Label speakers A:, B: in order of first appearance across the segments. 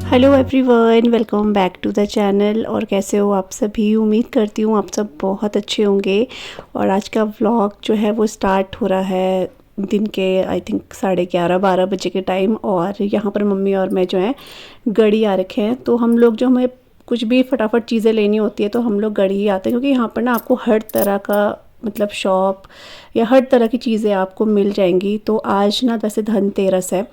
A: Hello everyone, welcome back to the channel. और कैसे हो आप सभी? उम्मीद करती हूँ आप सब बहुत अच्छे होंगे। और आज का व्लॉग जो है वो स्टार्ट हो रहा है दिन के आई थिंक 11:30-12 बजे के टाइम। और यहाँ पर मम्मी और मैं जो है गढ़ी आ रखे हैं। तो हम लोग जो हमें कुछ भी फटाफट चीज़ें लेनी होती है तो हम लोग गढ़ी ही आते हैं, क्योंकि यहाँ पर ना आपको हर तरह का मतलब शॉप या हर तरह की चीज़ें आपको मिल जाएंगी। तो आज ना वैसे धनतेरस है,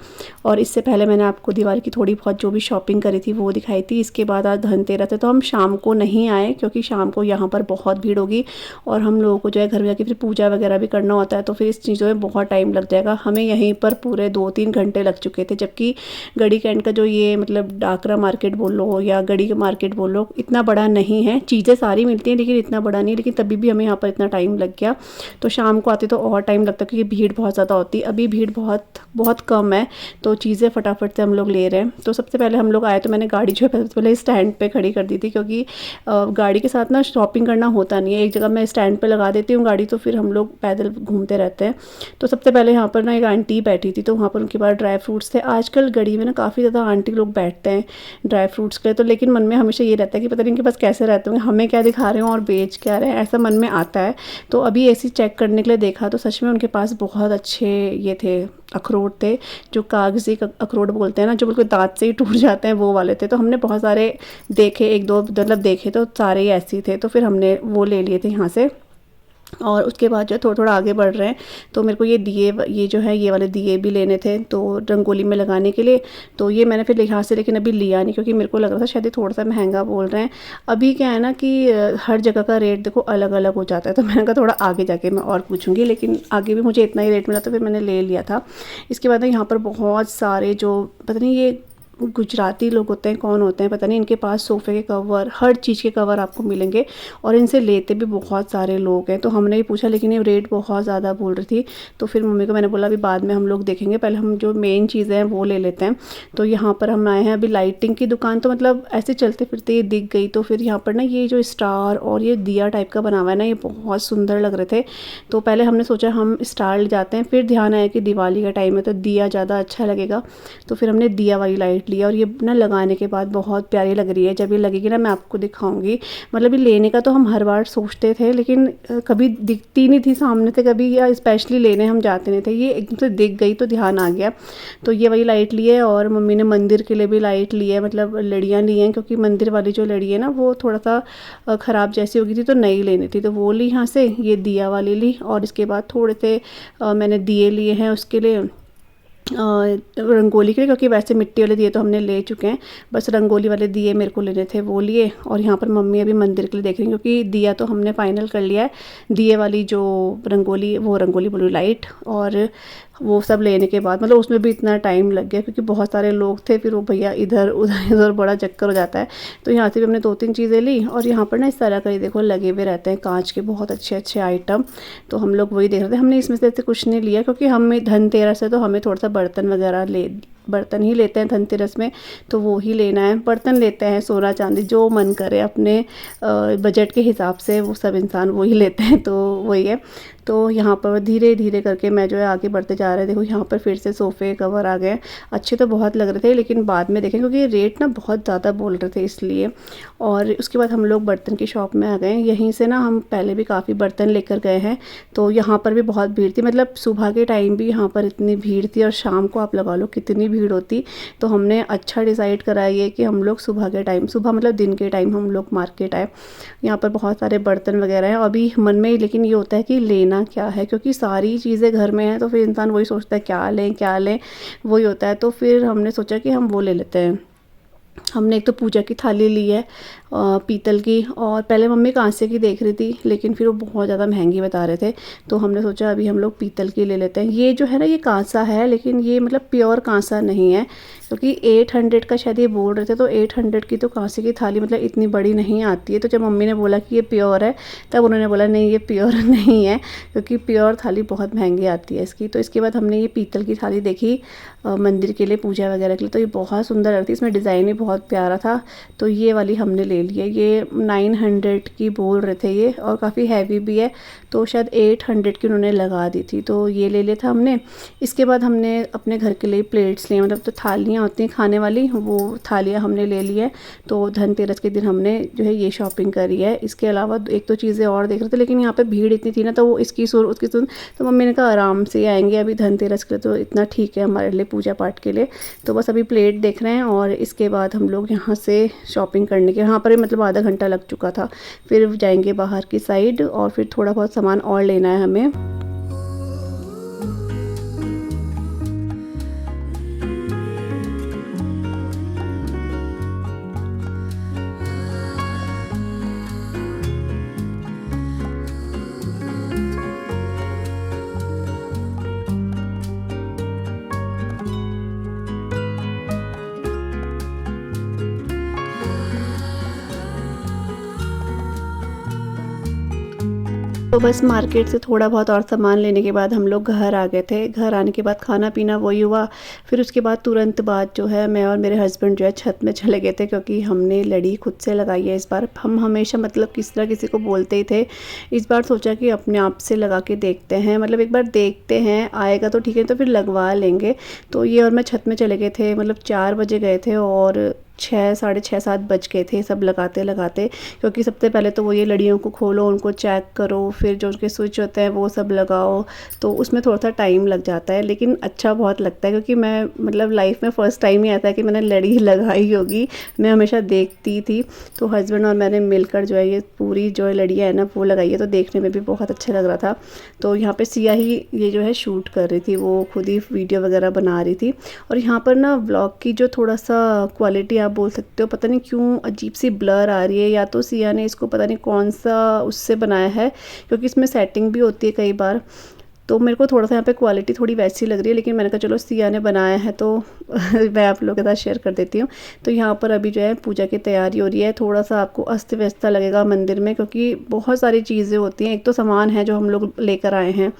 A: और इससे पहले मैंने आपको दिवाली की थोड़ी बहुत जो भी शॉपिंग करी थी वो दिखाई थी। इसके बाद आज धनतेरस है, तो हम शाम को नहीं आए क्योंकि शाम को यहाँ पर बहुत भीड़ होगी और हम लोगों को जो है घर में जाके फिर पूजा वगैरह भी करना होता है, तो फिर इस चीज़ों में बहुत टाइम लग जाएगा। हमें यहीं पर पूरे 2-3 घंटे लग चुके थे, जबकि गढ़ी कैंट का जो ये मतलब डाकरा मार्केट बोल लो या गढ़ी का मार्केट बोल लो, इतना बड़ा नहीं है। चीज़ें सारी मिलती हैं लेकिन इतना बड़ा नहीं, लेकिन तभी भी हमें यहाँ पर इतना टाइम लग गया। तो शाम को आते तो और टाइम लगता क्योंकि भीड़ बहुत ज़्यादा होती है। अभी भीड़ बहुत बहुत कम है, तो चीज़ें फटाफट से हम लोग ले रहे हैं। तो सबसे पहले हम लोग आए तो मैंने गाड़ी जो है पहले स्टैंड पे खड़ी कर दी थी, क्योंकि गाड़ी के साथ ना शॉपिंग करना होता नहीं है। एक जगह मैं स्टैंड पे लगा देती हूँ गाड़ी, तो फिर हम लोग पैदल घूमते रहते हैं। तो सबसे पहले यहाँ पर ना एक आंटी बैठी थी, तो वहाँ पर उनके पास ड्राई फ्रूट्स थे। आजकल गढ़ी में ना काफ़ी ज़्यादा आंटी लोग बैठते हैं ड्राई फ्रूट्स के लिए, तो लेकिन मन में हमेशा ये रहता है कि पता नहीं इनके पास कैसे रहते होंगे, हमें क्या दिखा रहे हो और बेच क्या रहे हैं, ऐसा मन में आता है। तो अभी ऐसे चेक करने के लिए देखा तो सच में उनके पास बहुत अच्छे ये थे अखरोट थे, जो कागज़ी अखरोट बोलते हैं ना, जो बिल्कुल दांत से ही टूट जाते हैं, वो वाले थे। तो हमने बहुत सारे देखे, एक दो मतलब देखे तो सारे ही ऐसे ही थे, तो फिर हमने वो ले लिए थे यहाँ से। और उसके बाद जो थोड़ा थोड़ा आगे बढ़ रहे हैं तो मेरे को ये दिए, ये जो है ये वाले दिए भी लेने थे तो रंगोली में लगाने के लिए। तो ये मैंने फिर यहाँ से लेकिन अभी लिया नहीं, क्योंकि मेरे को लग रहा था शायद ये थोड़ा सा महंगा बोल रहे हैं। अभी क्या है ना कि हर जगह का रेट देखो अलग अलग हो जाता है, तो मैंने कहा थोड़ा आगे जाके मैं और पूछूंगी, लेकिन आगे भी मुझे इतना ही रेट मिला तो फिर मैंने ले लिया था। इसके बाद यहाँ पर बहुत सारे जो पता नहीं ये गुजराती लोग होते हैं, कौन होते हैं पता नहीं, इनके पास सोफ़े के कवर, हर चीज़ के कवर आपको मिलेंगे और इनसे लेते भी बहुत सारे लोग हैं। तो हमने भी पूछा लेकिन ये रेट बहुत ज़्यादा बोल रही थी। तो फिर मम्मी को मैंने बोला अभी बाद में हम लोग देखेंगे, पहले हम जो मेन चीज़ें हैं वो ले लेते हैं। तो यहाँ पर हम आए हैं अभी लाइटिंग की दुकान, तो मतलब ऐसे चलते फिरते ये दिख गई। तो फिर यहाँ पर ना ये जो स्टार और ये दिया टाइप का बना हुआ है ना, ये बहुत सुंदर लग रहे थे। तो पहले हमने सोचा हम स्टार ले जाते हैं, फिर ध्यान आया कि दिवाली का टाइम है तो दिया ज़्यादा अच्छा लगेगा, तो फिर हमने दिया वाली लाइट लिया। और ये ना लगाने के बाद बहुत प्यारी लग रही है, जब ये लगेगी ना मैं आपको दिखाऊंगी। मतलब ये लेने का तो हम हर बार सोचते थे लेकिन कभी दिखती नहीं थी सामने से कभी, या स्पेशली लेने हम जाते नहीं थे। ये एकदम से दिख गई तो ध्यान आ गया, तो ये वाली लाइट ली है। और मम्मी ने मंदिर के लिए भी लाइट ली है, मतलब लड़ियाँ ली हैं, क्योंकि मंदिर वाली जो लड़ी है ना वो थोड़ा सा ख़राब जैसी हो गई थी तो नई लेनी थी, तो वो ली यहाँ से। ये दिया वाली ली, और इसके बाद थोड़े से मैंने दिए लिए हैं उसके लिए रंगोली के लिए, क्योंकि वैसे मिट्टी वाले दिए तो हमने ले चुके हैं, बस रंगोली वाले दिए मेरे को लेने थे वो लिए। और यहाँ पर मम्मी अभी मंदिर के लिए देख रही हैं, क्योंकि दिया तो हमने फाइनल कर लिया है। दिए वाली जो रंगोली, वो रंगोली बोली लाइट, और वो सब लेने के बाद मतलब उसमें भी इतना टाइम लग गया क्योंकि बहुत सारे लोग थे, फिर वो भैया इधर उधर इधर बड़ा चक्कर हो जाता है। तो यहाँ से भी हमने 2-3 चीज़ें ली। और यहाँ पर ना इस तरह का ही देखो लगे हुए रहते हैं कांच के बहुत अच्छे अच्छे आइटम, तो हम लोग वही देख रहे थे। हमने इसमें से कुछ नहीं लिया क्योंकि हमें धनतेरस है तो हमें थोड़ा सा बर्तन वगैरह बर्तन ही लेते हैं धनतेरस में, तो वो ही लेना है। बर्तन लेते हैं, सोना चांदी जो मन करे अपने बजट के हिसाब से, वो सब इंसान वही लेते हैं, तो वही है। तो यहाँ पर धीरे धीरे करके मैं जो है आगे बढ़ते जा रहे हैं। देखो यहाँ पर फिर से सोफ़े कवर आ गए, अच्छे तो बहुत लग रहे थे लेकिन बाद में देखें क्योंकि रेट ना बहुत ज़्यादा बोल रहे थे इसलिए। और उसके बाद हम लोग बर्तन की शॉप में आ गए। यहीं से ना हम पहले भी काफ़ी बर्तन लेकर गए हैं, तो यहाँ पर भी बहुत भीड़ थी। मतलब सुबह के टाइम भी यहाँ पर इतनी भीड़ थी और शाम को आप लगा लो कितनी भीड़ होती। तो हमने अच्छा डिसाइड करा ये कि हम लोग सुबह के टाइम, सुबह मतलब दिन के टाइम हम लोग मार्केट आए। यहाँ पर बहुत सारे बर्तन वगैरह हैं। अभी मन में लेकिन ये होता है कि लेना क्या है, क्योंकि सारी चीज़ें घर में हैं तो फिर इंसान वही सोचता है क्या लें वही होता है। तो फिर हमने सोचा कि हम वो ले लेते हैं। हमने एक तो पूजा की थाली ली है पीतल की, और पहले मम्मी कांसे की देख रही थी लेकिन फिर वो बहुत ज़्यादा महंगी बता रहे थे, तो हमने सोचा अभी हम लोग पीतल की ले लेते हैं। ये जो है ना ये कांसा है, लेकिन ये मतलब प्योर कांसा नहीं है, क्योंकि 800 का शायद ये बोल रहे थे, तो 800 की तो कांसे की थाली मतलब इतनी बड़ी नहीं आती है। तो जब मम्मी ने बोला कि ये प्योर है, तब उन्होंने बोला नहीं ये प्योर नहीं है, क्योंकि प्योर थाली बहुत महंगी आती है इसकी। तो इसके बाद हमने ये पीतल की थाली देखी मंदिर के लिए, पूजा वगैरह के लिए, तो ये बहुत सुंदर लगती है, इसमें डिज़ाइन भी बहुत प्यारा था, तो ये वाली हमने ले ली है। ये 900 की बोल रहे थे ये, और काफ़ी हैवी भी है, तो शायद 800 की उन्होंने लगा दी थी, तो ये ले लिया था हमने। इसके बाद हमने अपने घर के लिए प्लेट्स लिए, मतलब तो थालियाँ होती हैं खाने वाली, वो थालियाँ हमने ले ली है। तो धनतेरस के दिन हमने जो है ये शॉपिंग करी है। इसके अलावा एक तो चीज़ें और देख रहे थे, लेकिन यहाँ पे भीड़ इतनी थी ना, तो वो इसकी सुर उसकी सुन, तो मम्मी ने कहा आराम से आएंगे अभी धनतेरस के लिए, तो इतना ठीक है हमारे लिए पूजा पाठ के लिए। तो बस अभी प्लेट देख रहे हैं, और इसके बाद हम लोग यहाँ से शॉपिंग करने के, यहाँ पर ही मतलब आधा घंटा लग चुका था। फिर जाएंगे बाहर की साइड, और फिर थोड़ा बहुत सामान और लेना है हमें। तो बस मार्केट से थोड़ा बहुत और सामान लेने के बाद हम लोग घर आ गए थे। घर आने के बाद खाना पीना वही हुआ। फिर उसके बाद तुरंत बाद जो है मैं और मेरे हस्बैंड जो है छत में चले गए थे, क्योंकि हमने लड़ी खुद से लगाई है इस बार। हम हमेशा मतलब किस तरह किसी को बोलते ही थे, इस बार सोचा कि अपने आप से लगा के देखते हैं, मतलब एक बार देखते हैं, आएगा तो ठीक है, तो फिर लगवा लेंगे। तो ये और मैं छत में चले गए थे, मतलब 4 बजे गए थे, और 6 साढ़े 6 7 बज गए थे सब लगाते लगाते, क्योंकि सबसे पहले तो वो ये लड़ियों को खोलो, उनको चेक करो, फिर जो उनके स्विच होते हैं वो सब लगाओ, तो उसमें थोड़ा सा टाइम लग जाता है, लेकिन अच्छा बहुत लगता है, क्योंकि मैं मतलब लाइफ में फ़र्स्ट टाइम ही आता है कि मैंने लड़ी लगाई होगी। मैं हमेशा देखती थी, तो हस्बैंड और मैंने मिलकर जो है ये पूरी जो लड़ियाँ है ना वो लगाई है, तो देखने में भी बहुत अच्छा लग रहा था। तो यहाँ पर सिया ही ये जो है शूट कर रही थी, वो खुद ही वीडियो वगैरह बना रही थी। और यहाँ पर ना व्लॉग की जो थोड़ा सा क्वालिटी आप बोल सकते हो, पता नहीं क्यों अजीब सी ब्लर आ रही है, या तो सिया ने इसको पता नहीं कौन सा उससे बनाया है, क्योंकि इसमें सेटिंग भी होती है कई बार। तो मेरे को थोड़ा सा यहाँ पे क्वालिटी थोड़ी वैसी लग रही है, लेकिन मैंने कहा चलो सिया ने बनाया है तो मैं आप लोगों के साथ शेयर कर देती हूँ। तो यहाँ पर अभी जो है पूजा की तैयारी हो रही है। थोड़ा सा आपको अस्त व्यस्त लगेगा मंदिर में, क्योंकि बहुत सारी चीज़ें होती हैं। एक तो सामान है जो हम लोग लेकर आए हैं,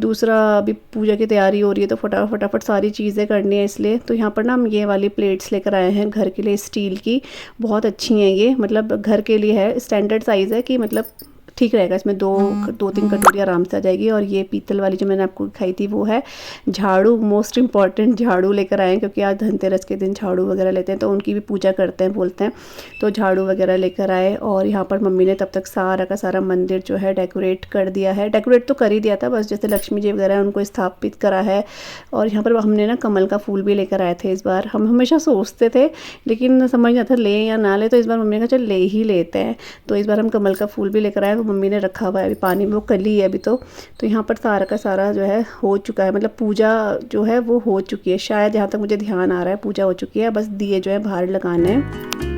A: दूसरा अभी पूजा की तैयारी हो रही है, तो फटाफट सारी चीज़ें करनी है इसलिए। तो यहाँ पर ना हम ये वाली प्लेट्स लेकर आए हैं घर के लिए, स्टील की, बहुत अच्छी हैं ये, मतलब घर के लिए है, स्टैंडर्ड साइज़ है कि मतलब ठीक रहेगा, इसमें दो तीन कटोरी आराम से आ जाएगी। और ये पीतल वाली जो मैंने आपको दिखाई थी वो है झाड़ू, मोस्ट इम्पॉर्टेंट झाड़ू लेकर आए हैं, क्योंकि आज धनतेरस के दिन झाड़ू वगैरह लेते हैं, तो उनकी भी पूजा करते हैं बोलते हैं, तो झाड़ू वगैरह लेकर आए। और यहाँ पर मम्मी ने तब तक सारा का सारा मंदिर जो है डेकोरेट कर दिया है। डेकोरेट तो कर ही दिया था, बस जैसे लक्ष्मी जी वगैरह उनको स्थापित करा है। और यहाँ पर हमने ना कमल का फूल भी लेकर आए थे इस बार। हम हमेशा सोचते थे लेकिन समझ नहीं आता ले या ना ले, तो इस बार मम्मी ने कहा चल ले ही लेते हैं, तो इस बार हम कमल का फूल भी लेकर आए। मम्मी ने रखा हुआ है अभी पानी में, वो कली है अभी तो यहाँ पर सारा का सारा जो है हो चुका है, मतलब पूजा जो है वो हो चुकी है शायद, जहाँ तक मुझे ध्यान आ रहा है पूजा हो चुकी है, बस दिए जो है बाहर लगाने हैं।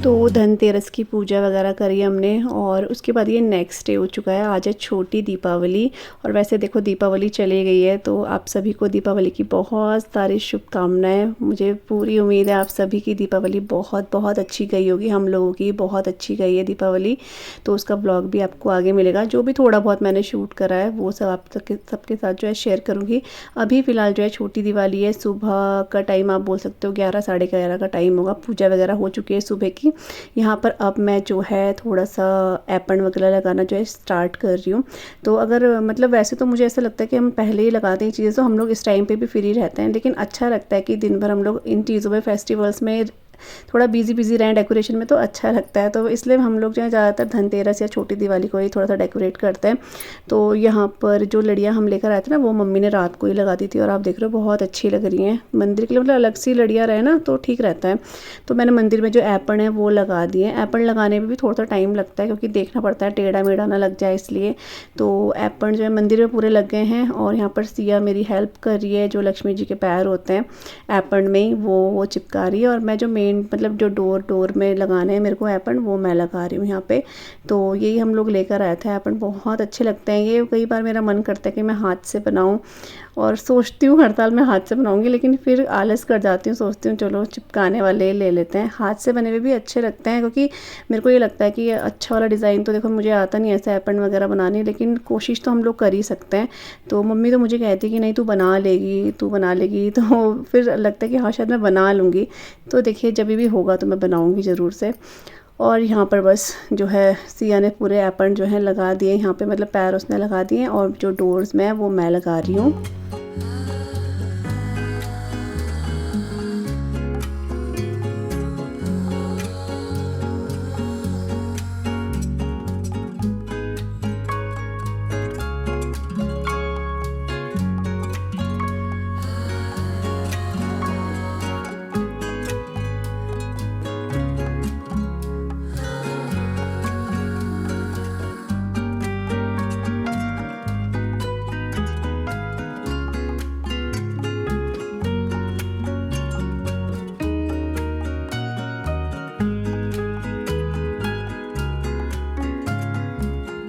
A: तो धनतेरस की पूजा वगैरह करी हमने, और उसके बाद ये नेक्स्ट डे हो चुका है, आज है छोटी दीपावली। और वैसे देखो दीपावली चली गई है, तो आप सभी को दीपावली की बहुत सारी शुभकामनाएं। मुझे पूरी उम्मीद है आप सभी की दीपावली बहुत बहुत अच्छी गई होगी, हम लोगों की बहुत अच्छी गई है दीपावली। तो उसका ब्लॉग भी आपको आगे मिलेगा, जो भी थोड़ा बहुत मैंने शूट करा है वो सब आप सबके साथ जो है शेयर करूँगी। अभी फ़िलहाल जो है छोटी दिवाली है, सुबह का टाइम आप बोल सकते हो 11 साढ़े 11 का टाइम होगा, पूजा वगैरह हो चुकी है सुबह की। यहाँ पर अब मैं जो है थोड़ा सा एपन वगैरह लगाना जो है स्टार्ट कर रही हूँ। तो अगर मतलब वैसे तो मुझे ऐसा लगता है कि हम पहले ही लगाते हैं चीज़ें, तो हम लोग इस टाइम पे भी फ्री रहते हैं, लेकिन अच्छा लगता है कि दिन भर हम लोग इन चीज़ों में फेस्टिवल्स में थोड़ा बिजी बिजी रहें डेकोरेशन में तो अच्छा लगता है। तो इसलिए हम लोग जो है ज़्यादातर धनतेरस या छोटी दिवाली को ही थोड़ा सा डेकोरेट करते हैं। तो यहाँ पर जो लड़ियाँ हम लेकर आए थे ना, वो मम्मी ने रात को ही लगा दी थी और आप देख रहे हो बहुत अच्छी लग रही हैं। मंदिर के लिए मतलब अलग सी लड़ियाँ रहे ना तो ठीक रहता है। तो मैंने मंदिर में जो एपन है वो लगा दिए। एपन लगाने में भी थोड़ा सा टाइम लगता है क्योंकि देखना पड़ता है टेढ़ा मेढ़ा ना लग जाए इसलिए। तो एपन जो है मंदिर में पूरे लग गए हैं और यहाँ पर सिया मेरी हेल्प कर रही है। जो लक्ष्मी जी के पैर होते हैं एपन में वो चिपका रही है और मैं जो मेन मतलब जो डोर में लगाने हैं मेरे को एपन वो मैं लगा रही हूँ यहाँ पे। तो यही हम लोग लेकर आए थे एपन, बहुत अच्छे लगते हैं ये। कई बार मेरा मन करता है कि मैं हाथ से बनाऊँ और सोचती हूँ हर साल मैं हाथ से बनाऊंगी, लेकिन फिर आलस कर जाती हूँ, सोचती हूँ चलो चिपकाने वाले ले लेते हैं। हाथ से बने हुए भी अच्छे लगते हैं क्योंकि मेरे को ये लगता है कि ये अच्छा वाला डिज़ाइन तो देखो मुझे आता नहीं ऐसे एपन वगैरह बनाने, लेकिन कोशिश तो हम लोग कर ही सकते हैं। तो मम्मी तो मुझे कहती कि नहीं तू बना लेगी तू बना लेगी, तो फिर लगता है कि हाँ शायद मैं बना लूँगी। तो देखिए जब भी होगा तो मैं बनाऊँगी ज़रूर से। और यहाँ पर बस जो है सिया ने पूरे एपन जो है लगा दिए यहाँ पे, मतलब पैर उसने लगा दिए और जो डोर्स में है वो मैं लगा रही हूँ।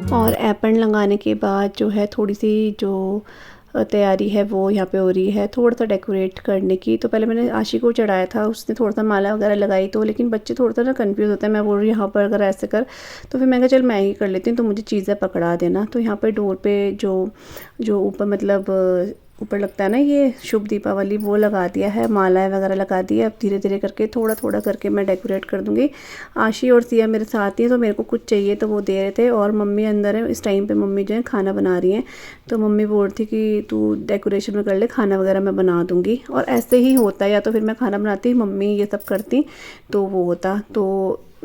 A: और एपन लगाने के बाद जो है थोड़ी सी जो तैयारी है वो यहाँ पे हो रही है थोड़ा सा डेकोरेट करने की। तो पहले मैंने आशी को चढ़ाया था, उसने थोड़ा सा माला वगैरह लगाई, तो लेकिन बच्चे थोड़ा सा ना कंफ्यूज होते हैं। मैं बोल रही यहाँ पर अगर ऐसे कर, तो फिर मैं कहा चल मैं ही कर लेती हूँ, तो मुझे चीज़ें पकड़ा देना। तो यहाँ पर डोर पे जो ऊपर मतलब ऊपर लगता है ना ये शुभ दीपावली, वो लगा दिया है, मालाएं वगैरह लगा दी है। अब धीरे धीरे करके थोड़ा थोड़ा करके मैं डेकोरेट कर दूँगी। आशी और सिया मेरे साथ ही हैं, तो मेरे को कुछ चाहिए तो वो दे रहे थे और मम्मी अंदर है। इस टाइम पे मम्मी जो है खाना बना रही हैं, तो मम्मी बोल रही थी कि तू डेकोरेशन में कर ले, खाना वगैरह मैं बना दूँगी। और ऐसे ही होता है, या तो फिर मैं खाना बनाती मम्मी ये सब करती तो वो होता। तो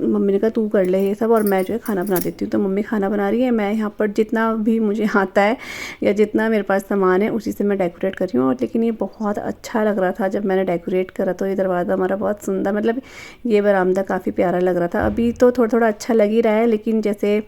A: मम्मी ने कहा तू कर ले ये सब और मैं जो है खाना बना देती हूँ। तो मम्मी खाना बना रही है, मैं यहाँ पर जितना भी मुझे आता है या जितना मेरे पास सामान है उसी से मैं डेकोरेट कर रही हूँ। और लेकिन ये बहुत अच्छा लग रहा था जब मैंने डेकोरेट करा, तो ये दरवाज़ा हमारा बहुत सुंदर, मतलब ये बरामदा काफ़ी प्यारा लग रहा था। अभी तो थोड़ा थोड़ा अच्छा लग ही रहा है, लेकिन जैसे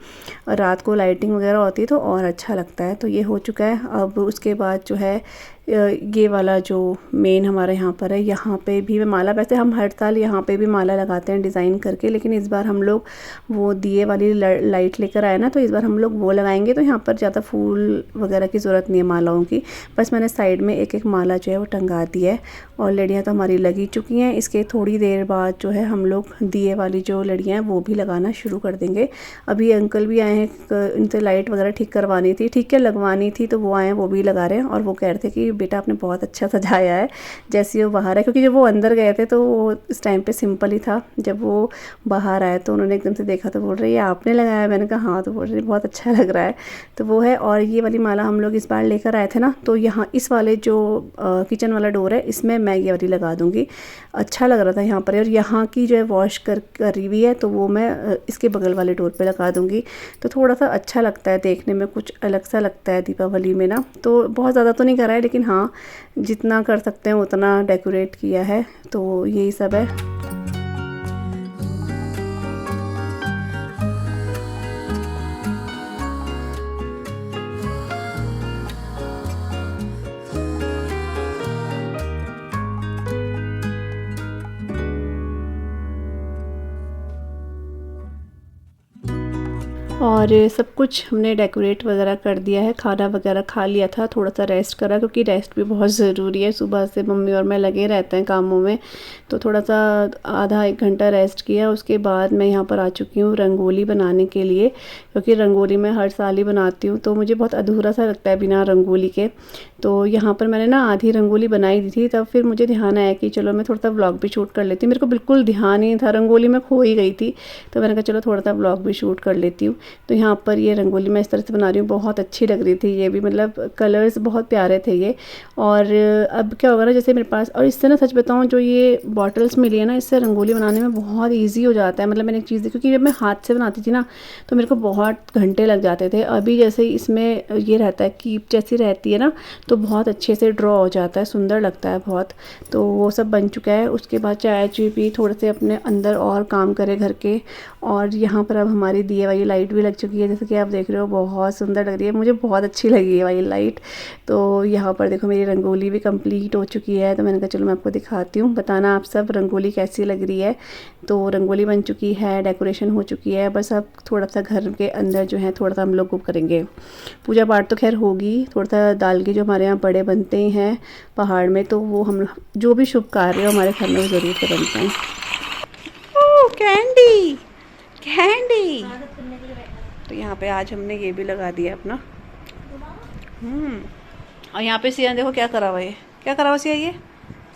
A: रात को लाइटिंग वगैरह होती है तो और अच्छा लगता है। तो ये हो चुका है। अब उसके बाद जो है ये वाला जो मेन हमारे यहाँ पर है, यहाँ पे भी मैं माला, वैसे हम हर साल यहाँ पे भी माला लगाते हैं डिज़ाइन करके, लेकिन इस बार हम लोग वो दिए वाली लाइट लेकर आए ना, तो इस बार हम लोग वो लगाएंगे। तो यहाँ पर ज़्यादा फूल वगैरह की ज़रूरत नहीं है मालाओं की, बस मैंने साइड में एक एक माला जो है वो टंगा दी है। और लड़ियाँ तो हमारी लगी चुकी हैं। इसके थोड़ी देर बाद जो है हम लोग दिए वाली जो लड़ियाँ हैं वो भी लगाना शुरू कर देंगे। अभी अंकल भी आए हैं, इनसे लाइट वगैरह ठीक करवानी थी, ठीक है लगवानी थी, तो वो आए हैं, वो भी लगा रहे हैं। और वो कह रहे थे कि बेटा आपने बहुत अच्छा सजाया है जैसे वो बाहर है, क्योंकि जब वो अंदर गए थे तो वो इस टाइम पे सिंपल ही था। जब वो बाहर आए तो उन्होंने एकदम से देखा तो बोल रहे ये आपने लगाया, मैंने कहा हाँ, तो बोल रहे बहुत अच्छा लग रहा है। तो वो है। और ये वाली माला हम लोग इस बार लेकर आए थे ना, तो यहाँ इस वाले जो किचन वाला डोर है इसमें मैं ये वाली लगा दूँगी। अच्छा लग रहा था यहाँ पर। और यहाँ की जो है वॉश करी हुई है, तो वो मैं इसके बगल वाले डोर पे लगा दूँगी। तो थोड़ा सा अच्छा लगता है देखने में, कुछ अलग सा लगता है दीपावली में ना। तो बहुत ज़्यादा तो नहीं करा है, लेकिन हाँ जितना कर सकते हैं उतना डेकोरेट किया है। तो यही सब है। और सब कुछ हमने डेकोरेट वगैरह कर दिया है, खाना वगैरह खा लिया था, थोड़ा सा रेस्ट करा क्योंकि रेस्ट भी बहुत ज़रूरी है। सुबह से मम्मी और मैं लगे रहते हैं कामों में, तो थोड़ा सा आधा एक घंटा रेस्ट किया। उसके बाद मैं यहाँ पर आ चुकी हूँ रंगोली बनाने के लिए, क्योंकि रंगोली मैं हर साल ही बनाती हूँ, तो मुझे बहुत अधूरा सा लगता है बिना रंगोली के। तो यहाँ पर मैंने ना आधी रंगोली बनाई दी थी, तब फिर मुझे ध्यान आया कि चलो मैं थोड़ा सा व्लॉग भी शूट कर लेती हूँ। मेरे को बिल्कुल ध्यान ही नहीं था, रंगोली में खो ही गई थी, तो मैंने कहा चलो थोड़ा सा व्लॉग भी शूट कर लेती हूँ। तो यहाँ पर ये रंगोली मैं इस तरह से बना रही हूँ, बहुत अच्छी लग रही थी ये भी, मतलब कलर्स बहुत प्यारे थे ये। और अब क्या होगा ना, जैसे मेरे पास, और इससे ना सच बताऊँ जो ये बॉटल्स मिली है ना, इससे रंगोली बनाने में बहुत ईजी हो जाता है। मतलब मैंने एक चीज़ देखी, क्योंकि जब मैं हाथ से बनाती थी ना तो मेरे को बहुत घंटे लग जाते थे। अभी जैसे इसमें ये रहता है, कीप जैसी रहती है ना, तो बहुत अच्छे से ड्रॉ हो जाता है, सुंदर लगता है बहुत। तो वो सब बन चुका है। उसके बाद चाय चुई पी, थोड़े से अपने अंदर और काम करे घर के। और यहाँ पर अब हमारी दिए वाली लाइट भी लग चुकी है, जैसे कि आप देख रहे हो, बहुत सुंदर लग रही है, मुझे बहुत अच्छी लगी है वाली लाइट। तो यहाँ पर देखो मेरी रंगोली भी कंप्लीट हो चुकी है, तो मैंने कहा चलो मैं आपको दिखाती हूँ, बताना आप सब रंगोली कैसी लग रही है। तो रंगोली बन चुकी है, डेकोरेशन हो चुकी है, बस अब थोड़ा सा घर के अंदर जो है थोड़ा सा हम लोग वो करेंगे, पूजा पाठ तो खैर होगी। थोड़ा सा दाल के जो हमारे यहाँ बड़े बनते हैं पहाड़ में, तो वो हम जो भी शुभ कार्य हो हमारे घर में वो ज़रूर से बनते हैं। ओह कैंडी, कैंडी। तो यहाँ पे आज हमने ये भी लगा दिया अपना। और यहाँ पे सिया देखो क्या करा हुआ है, क्या करा हुआ सिया, ये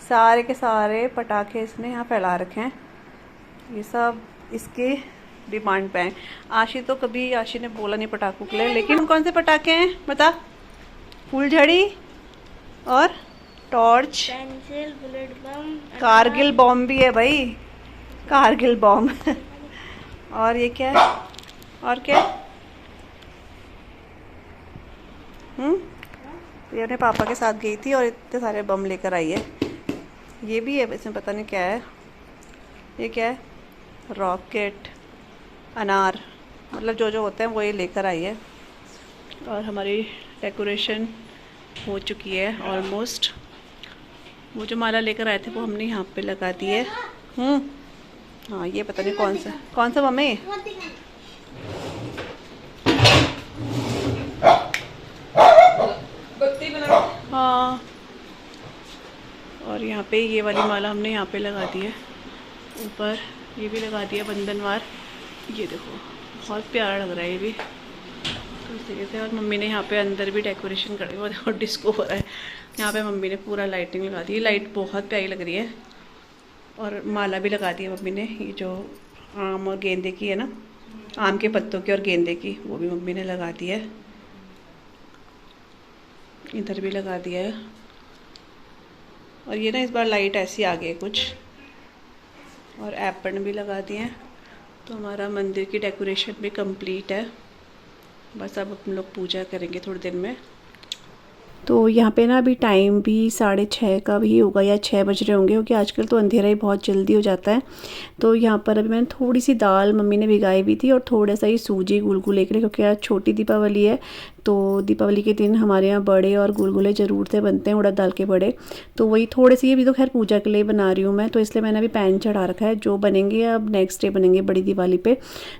A: सारे के सारे पटाखे इसने यहाँ फैला रखे हैं। ये सब इसके डिमांड पे हैं। आशी तो कभी, आशी ने बोला नहीं पटाखों के लिए, लेकिन कौन से पटाखे हैं बता? फूलझड़ी और टॉर्च,
B: पेंसिल, बुलेट बम,
A: कारगिल बॉम्ब भी है भाई, कारगिल बॉम्ब। और ये क्या है, और क्या है? तो ये अपने पापा के साथ गई थी और इतने सारे बम लेकर आई है। ये भी है, इसमें पता नहीं क्या है, ये क्या है, रॉकेट, अनार, मतलब जो जो होते हैं वो ये लेकर आई है। और हमारी डेकोरेशन हो चुकी है ऑलमोस्ट। वो जो माला लेकर आए थे वो हमने यहाँ पे लगा दी है। हाँ ये पता नहीं कौन सा मम्मी, हाँ। और यहाँ पे ये वाली माला हमने यहाँ पे लगा दी है, ऊपर ये भी लगा दिया बंधनवार। ये देखो बहुत प्यारा लग रहा है ये भी, तो इस तरीके से। और मम्मी ने यहाँ पे अंदर भी डेकोरेशन कर, वो देखो डिस्को हो रहा है यहाँ पे, मम्मी ने पूरा लाइटिंग लगा दी है, लाइट बहुत प्यारी लग रही है। और माला भी लगा दी है मम्मी ने, ये जो आम और गेंदे की है ना, आम के पत्तों की और गेंदे की, वो भी मम्मी ने लगा दी है। इधर भी लगा दिया है। और ये ना इस बार लाइट ऐसी आ गई है कुछ, और एप्पन भी लगा दिए हैं। तो हमारा मंदिर की डेकोरेशन भी कंप्लीट है, बस अब हम लोग पूजा करेंगे थोड़ी देर में। तो यहाँ पे ना अभी टाइम भी 6:30 का भी होगा या 6 बज रहे होंगे, क्योंकि आजकल तो अंधेरा ही बहुत जल्दी हो जाता है। तो यहाँ पर अभी मैंने थोड़ी सी दाल मम्मी ने भिगाई भी थी और थोड़ा सा ही सूजी गुलगुले के लिए, क्योंकि आज छोटी दीपावली है। तो दीपावली के दिन हमारे यहाँ बड़े और गुलगुले ज़रूर से बनते हैं, उड़द दाल के बड़े। तो वही थोड़े से, ये भी तो खैर पूजा के लिए बना रही हूँ मैं, तो इसलिए मैंने अभी पैन चढ़ा रखा है, जो बनेंगे अब नेक्स्ट डे बनेंगे बड़ी दिवाली पे।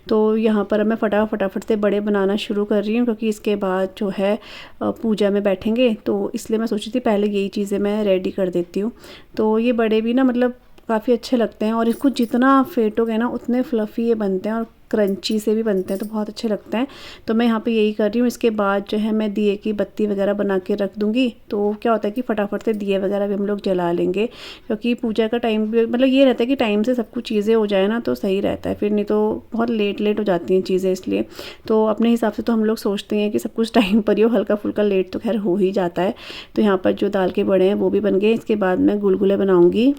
A: तो यहाँ पर अब मैं फटाफट से बड़े बनाना शुरू कर रही हूँ, क्योंकि इसके बाद जो है पूजा में बैठेंगे, तो इसलिए मैं सोची थी पहले यही चीज़ें मैं रेडी कर देती हूँ। तो ये बड़े भी ना मतलब काफ़ी अच्छे लगते हैं, और इसको जितना फेंटोगे ना उतने फ्लफ़ी ये बनते हैं और क्रंची से भी बनते हैं, तो बहुत अच्छे लगते हैं। तो मैं यहाँ पे यही कर रही हूँ। इसके बाद जो है मैं दिए की बत्ती वगैरह बना के रख दूँगी, तो क्या होता है कि फटाफट से दिए वगैरह भी हम लोग जला लेंगे, क्योंकि पूजा का टाइम भी मतलब ये रहता है कि टाइम से सब कुछ चीज़ें हो जाए ना तो सही रहता है, फिर नहीं तो बहुत लेट हो जाती हैं चीज़ें, इसलिए। तो अपने हिसाब से तो हम लोग सोचते हैं कि सब कुछ टाइम पर ही हो, हल्का फुल्का लेट तो खैर हो ही जाता है। तो यहाँ पर जो दाल के बड़े हैं वो भी बन गए। इसके बाद मैं गुलगुले बनाऊँगी।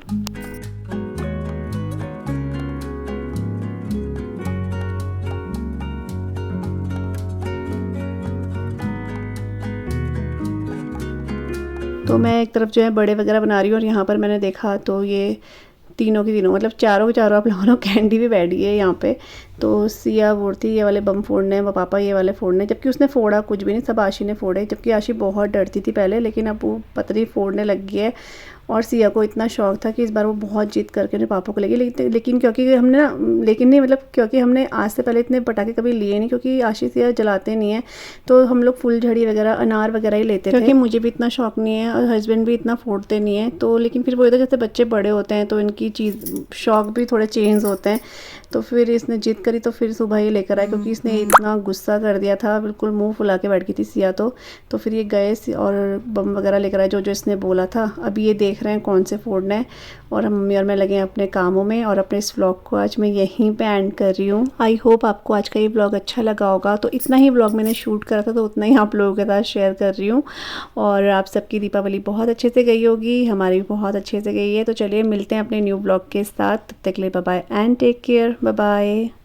A: तो मैं एक तरफ जो है बड़े वगैरह बना रही हूँ, और यहाँ पर मैंने देखा तो ये तीनों की तीनों, मतलब चारों के चारों आप लोगों, कैंडी भी बैठी है यहाँ पे। तो सिया बोलती ये वाले बम फोड़ने हैं, वो पापा ये वाले फोड़ने, जबकि उसने फोड़ा कुछ भी नहीं, सब आशी ने फोड़े। जबकि आशी बहुत डरती थी पहले, लेकिन अब वो पतरी फोड़ने लग गई है। और सिया को इतना शौक था कि इस बार वो बहुत जिद करके अपने पापा को लेगी, लेकिन क्योंकि हमने ना, लेकिन नहीं मतलब क्योंकि हमने आज से पहले इतने पटाखे कभी लिए नहीं, क्योंकि आशी सिया जलाते नहीं है, तो हम लोग फुलझड़ी वगैरह अनार वगैरह ही लेते थे, क्योंकि मुझे भी इतना शौक नहीं है और हस्बैंड भी इतना फोड़ते नहीं है। तो लेकिन फिर वो जैसे बच्चे बड़े होते हैं तो इनकी चीज़ शौक भी थोड़े चेंज होते हैं। तो फिर इसने जिद करी तो फिर सुबह ही लेकर आए, क्योंकि इसने इतना गुस्सा कर दिया था, बिल्कुल मुंह फुला के बैठ गई थी सिया। तो फिर ये गए और बम वगैरह लेकर आए जो जो इसने बोला था। अभी ये देख रहे हैं कौन से फोड़ना है, और हम मम्मी और मैं लगे हैं अपने कामों में। और अपने इस व्लॉग को आज मैं यहीं पे एंड कर रही हूँ। आई होप आपको आज का ये व्लॉग अच्छा लगा होगा। तो इतना ही व्लॉग मैंने शूट करा था, तो उतना ही आप लोगों के साथ शेयर कर रही हूँ। और आप सबकी दीपावली बहुत अच्छे से गई होगी, हमारी भी बहुत अच्छे से गई है। तो चलिए मिलते हैं अपने न्यू व्लॉग के साथ, तब तक के लिए bye bye and take care, bye bye.